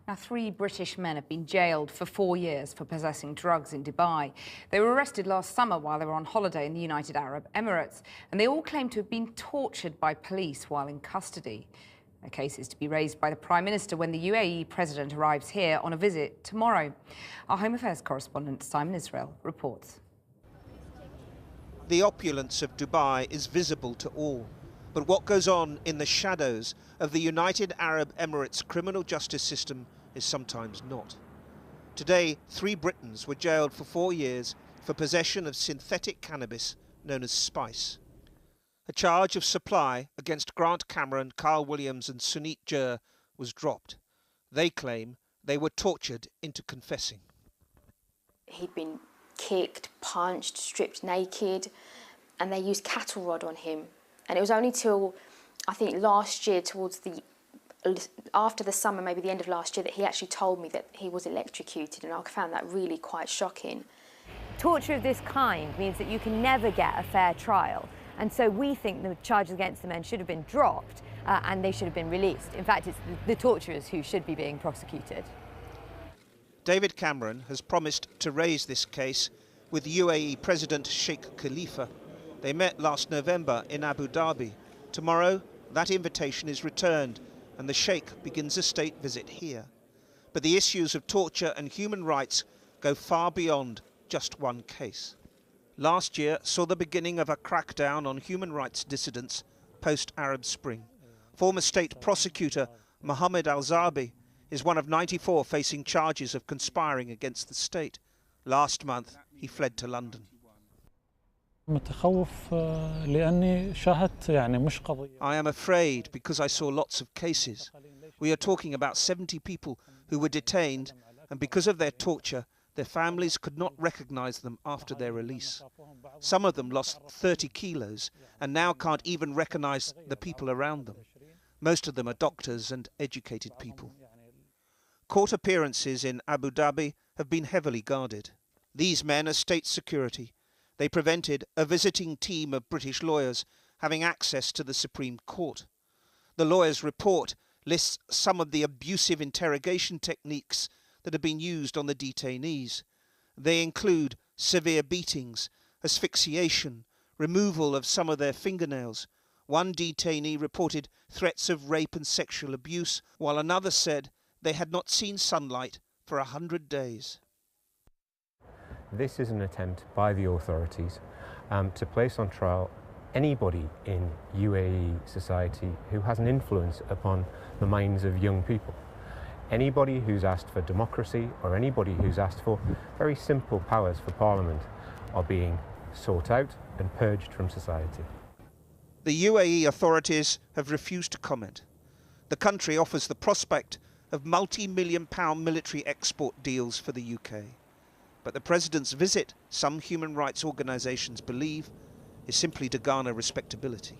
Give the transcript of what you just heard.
Now, 3 British men have been jailed for 4 years for possessing drugs in Dubai. They were arrested last summer while they were on holiday in the United Arab Emirates, and they all claim to have been tortured by police while in custody. A case is to be raised by the Prime Minister when the UAE President arrives here on a visit tomorrow. Our Home Affairs correspondent Simon Israel reports. The opulence of Dubai is visible to all. But what goes on in the shadows of the United Arab Emirates criminal justice system is sometimes not. Today, 3 Britons were jailed for 4 years for possession of synthetic cannabis known as spice. A charge of supply against Grant Cameron, Carl Williams and Sunit Jur was dropped. They claim they were tortured into confessing. He'd been kicked, punched, stripped naked, and they used cattle rod on him. And it was only till, I think, last year, after the summer, maybe the end of last year, that he actually told me that he was electrocuted, and I found that really quite shocking. Torture of this kind means that you can never get a fair trial, and so we think the charges against the men should have been dropped and they should have been released. In fact, it's the torturers who should be being prosecuted. David Cameron has promised to raise this case with UAE President Sheikh Khalifa. They met last November in Abu Dhabi. Tomorrow, that invitation is returned and the Sheikh begins a state visit here. But the issues of torture and human rights go far beyond just one case. Last year saw the beginning of a crackdown on human rights dissidents post-Arab Spring. Former state prosecutor Mohammed Al-Zarbi is one of 94 facing charges of conspiring against the state. Last month, he fled to London. I am afraid because I saw lots of cases. We are talking about 70 people who were detained, and because of their torture, their families could not recognize them after their release. Some of them lost 30 kilos and now can't even recognize the people around them. Most of them are doctors and educated people. Court appearances in Abu Dhabi have been heavily guarded. These men are state security. They prevented a visiting team of British lawyers having access to the Supreme Court. The lawyers' report lists some of the abusive interrogation techniques that have been used on the detainees. They include severe beatings, asphyxiation, removal of some of their fingernails. One detainee reported threats of rape and sexual abuse, while another said they had not seen sunlight for 100 days. This is an attempt by the authorities to place on trial anybody in UAE society who has an influence upon the minds of young people. Anybody who's asked for democracy or anybody who's asked for very simple powers for Parliament are being sought out and purged from society. The UAE authorities have refused to comment. The country offers the prospect of multi-million-pound military export deals for the UK. But the President's visit, some human rights organisations believe, is simply to garner respectability.